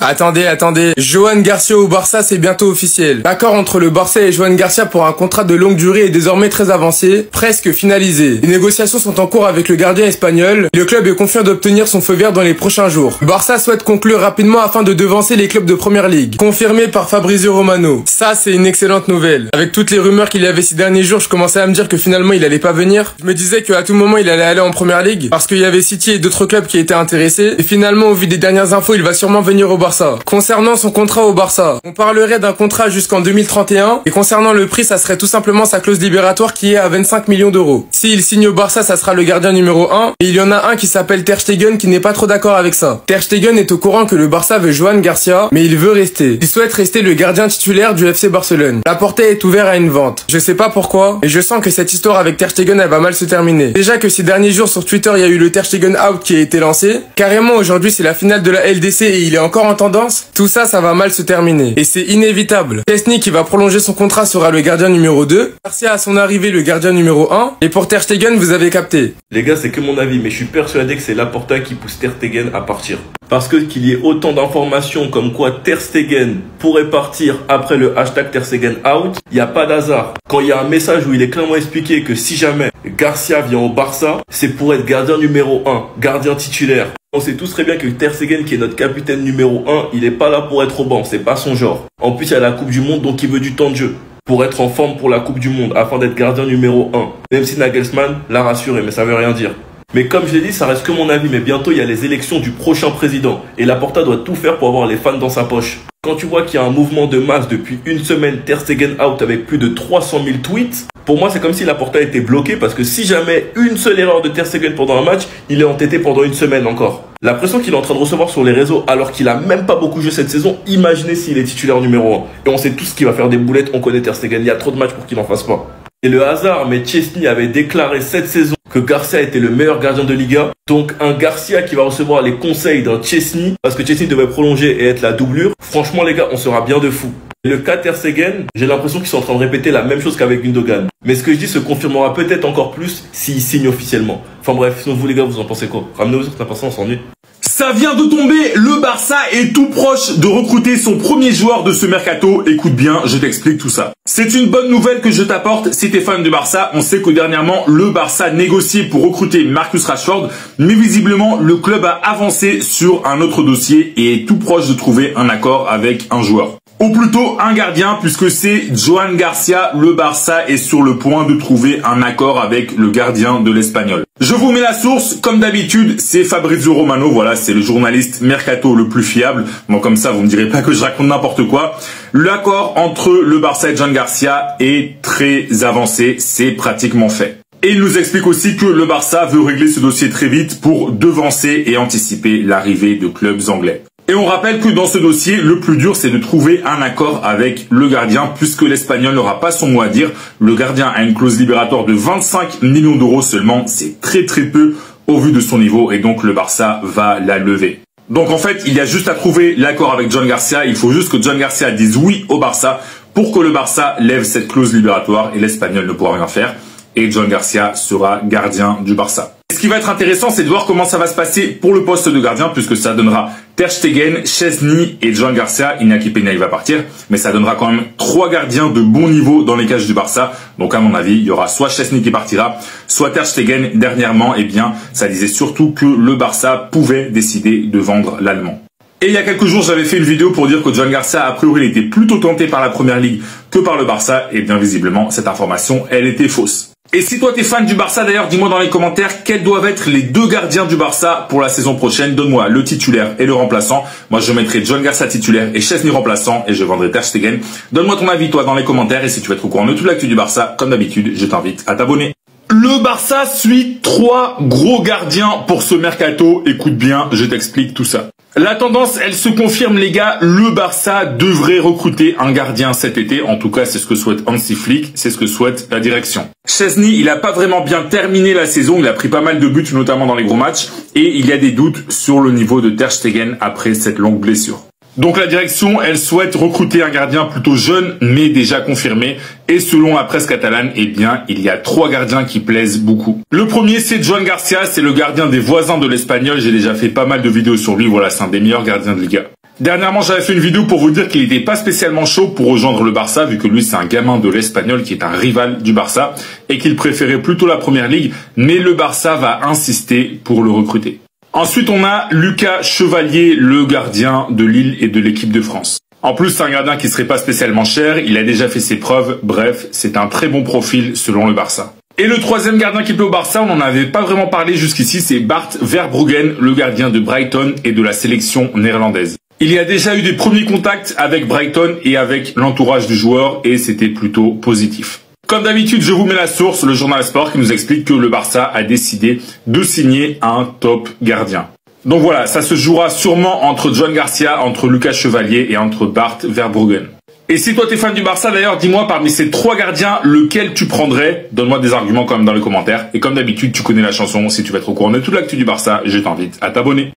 Attendez. Joan Garcia au Barça, c'est bientôt officiel. L'accord entre le Barça et Joan Garcia pour un contrat de longue durée est désormais très avancé, presque finalisé. Les négociations sont en cours avec le gardien espagnol. Le club est confiant d'obtenir son feu vert dans les prochains jours. Le Barça souhaite conclure rapidement afin de devancer les clubs de Première Ligue. Confirmé par Fabrizio Romano. Ça, c'est une excellente nouvelle. Avec toutes les rumeurs qu'il y avait ces derniers jours, je commençais à me dire que finalement il allait pas venir. Je me disais qu'à tout moment il allait aller en Première Ligue parce qu'il y avait City et d'autres clubs qui étaient intéressés. Et finalement, au vu des dernières infos, il va sûrement venir au Barça. Concernant son contrat au Barça, on parlerait d'un contrat jusqu'en 2031 et concernant le prix, ça serait tout simplement sa clause libératoire qui est à 25 millions d'euros. S'il signe au Barça, ça sera le gardien numéro 1 et il y en a un qui s'appelle Ter Stegen qui n'est pas trop d'accord avec ça. Ter Stegen est au courant que le Barça veut Joan Garcia, mais il veut rester. Il souhaite rester le gardien titulaire du FC Barcelone. La portée est ouverte à une vente. Je sais pas pourquoi, mais je sens que cette histoire avec Ter Stegen elle va mal se terminer. Déjà que ces derniers jours sur Twitter, il y a eu le Ter Stegen out qui a été lancé. Carrément aujourd'hui c'est la finale de la LDC et il est encore en tendance. Tout ça va mal se terminer. Et c'est inévitable. Szczęsny qui va prolonger son contrat sera le gardien numéro 2. Garcia à son arrivée le gardien numéro 1. Et pour Ter Stegen, vous avez capté. Les gars, c'est que mon avis, mais je suis persuadé que c'est Laporta qui pousse Ter Stegen à partir. Parce que qu'il y ait autant d'informations comme quoi Ter Stegen pourrait partir après le hashtag Ter Stegen out, il n'y a pas d'hasard. Quand il y a un message où il est clairement expliqué que si jamais Garcia vient au Barça, c'est pour être gardien numéro 1, gardien titulaire. On sait tous très bien que Ter Stegen, qui est notre capitaine numéro 1, il est pas là pour être au banc, c'est pas son genre. En plus, il y a la Coupe du Monde, donc il veut du temps de jeu pour être en forme pour la Coupe du Monde, afin d'être gardien numéro 1. Même si Nagelsmann l'a rassuré, mais ça veut rien dire. Mais comme je l'ai dit, ça reste que mon avis, mais bientôt il y a les élections du prochain président. Et Laporta doit tout faire pour avoir les fans dans sa poche. Quand tu vois qu'il y a un mouvement de masse depuis une semaine, Ter Stegen out avec plus de 300 000 tweets, pour moi c'est comme si Laporta était bloqué parce que si jamais une seule erreur de Ter Stegen pendant un match, il est entêté pendant une semaine encore. La pression qu'il est en train de recevoir sur les réseaux alors qu'il a même pas beaucoup joué cette saison, imaginez s'il est titulaire numéro 1. Et on sait tous qu'il va faire des boulettes, on connaît Ter Stegen, il y a trop de matchs pour qu'il en fasse pas. Et le hasard, mais Szczęsny avait déclaré cette saison que Garcia était le meilleur gardien de Liga. Donc un Garcia qui va recevoir les conseils d'un Szczęsny, parce que Szczęsny devait prolonger et être la doublure. Franchement les gars, on sera bien de fou. Le cas Ter Stegen, j'ai l'impression qu'ils sont en train de répéter la même chose qu'avec Gundogan. Mais ce que je dis se confirmera peut-être encore plus s'il signe officiellement. Enfin bref, sinon vous les gars, vous en pensez quoi? Ramenez-vous sur ta personne, on s'ennuie. Ça vient de tomber, le Barça est tout proche de recruter son premier joueur de ce mercato. Écoute bien, je t'explique tout ça. C'est une bonne nouvelle que je t'apporte si t'es fan du Barça. On sait que dernièrement, le Barça négociait pour recruter Marcus Rashford, mais visiblement, le club a avancé sur un autre dossier et est tout proche de trouver un accord avec un joueur. Ou plutôt un gardien, puisque c'est Joan Garcia. Le Barça est sur le point de trouver un accord avec le gardien de l'Espagnol. Je vous mets la source, comme d'habitude, c'est Fabrizio Romano, voilà, c'est le journaliste mercato le plus fiable. Bon, comme ça, vous me direz pas que je raconte n'importe quoi. L'accord entre le Barça et Joan Garcia est très avancé, c'est pratiquement fait. Et il nous explique aussi que le Barça veut régler ce dossier très vite pour devancer et anticiper l'arrivée de clubs anglais. Et on rappelle que dans ce dossier, le plus dur, c'est de trouver un accord avec le gardien, puisque l'Espagnol n'aura pas son mot à dire. Le gardien a une clause libératoire de 25 millions d'euros seulement. C'est très peu au vu de son niveau, et donc le Barça va la lever. Donc en fait, il y a juste à trouver l'accord avec Joan Garcia. Il faut juste que Joan Garcia dise oui au Barça pour que le Barça lève cette clause libératoire, et l'Espagnol ne pourra rien faire. Et Joan Garcia sera gardien du Barça. Ce qui va être intéressant, c'est de voir comment ça va se passer pour le poste de gardien, puisque ça donnera Ter Stegen, Szczęsny et Joan Garcia. Iñaki Peña, il va partir, mais ça donnera quand même 3 gardiens de bon niveau dans les cages du Barça. Donc à mon avis, il y aura soit Szczęsny qui partira, soit Ter Stegen. Dernièrement, eh bien, ça disait surtout que le Barça pouvait décider de vendre l'Allemand. Et il y a quelques jours, j'avais fait une vidéo pour dire que Joan Garcia, a priori, il était plutôt tenté par la Première Ligue que par le Barça. Et bien visiblement, cette information, elle était fausse. Et si toi t'es fan du Barça d'ailleurs, dis-moi dans les commentaires quels doivent être les 2 gardiens du Barça pour la saison prochaine. Donne-moi le titulaire et le remplaçant. Moi je mettrai Joan Garcia titulaire et Szczęsny remplaçant et je vendrai Ter Stegen. Donne-moi ton avis toi dans les commentaires et si tu veux être au courant de toute l'actu du Barça, comme d'habitude, je t'invite à t'abonner. Le Barça suit 3 gros gardiens pour ce mercato. Écoute bien, je t'explique tout ça. La tendance, elle se confirme les gars, le Barça devrait recruter un gardien cet été. En tout cas, c'est ce que souhaite Hansi Flick, c'est ce que souhaite la direction. Szczęsny, il a pas vraiment bien terminé la saison, il a pris pas mal de buts, notamment dans les gros matchs. Et il y a des doutes sur le niveau de Ter Stegen après cette longue blessure. Donc la direction, elle souhaite recruter un gardien plutôt jeune, mais déjà confirmé. Et selon la presse catalane, eh bien, il y a 3 gardiens qui plaisent beaucoup. Le premier, c'est Joan Garcia, c'est le gardien des voisins de l'Espagnol. J'ai déjà fait pas mal de vidéos sur lui, voilà, c'est un des meilleurs gardiens de Liga. Dernièrement, j'avais fait une vidéo pour vous dire qu'il n'était pas spécialement chaud pour rejoindre le Barça, vu que lui, c'est un gamin de l'Espagnol qui est un rival du Barça et qu'il préférait plutôt la Première Ligue, mais le Barça va insister pour le recruter. Ensuite, on a Lucas Chevalier, le gardien de Lille et de l'équipe de France. En plus, c'est un gardien qui serait pas spécialement cher, il a déjà fait ses preuves, bref, c'est un très bon profil selon le Barça. Et le troisième gardien qui plaît au Barça, on n'en avait pas vraiment parlé jusqu'ici, c'est Bart Verbruggen, le gardien de Brighton et de la sélection néerlandaise. Il y a déjà eu des premiers contacts avec Brighton et avec l'entourage du joueur et c'était plutôt positif. Comme d'habitude, je vous mets la source, le journal Sport, qui nous explique que le Barça a décidé de signer un top gardien. Donc voilà, ça se jouera sûrement entre Joan Garcia, entre Lucas Chevalier et entre Bart Verbruggen. Et si toi t'es fan du Barça d'ailleurs, dis-moi parmi ces trois gardiens, lequel tu prendrais? Donne-moi des arguments quand même dans les commentaires. Et comme d'habitude, tu connais la chanson, si tu veux être au courant de toute l'actu du Barça, je t'invite à t'abonner.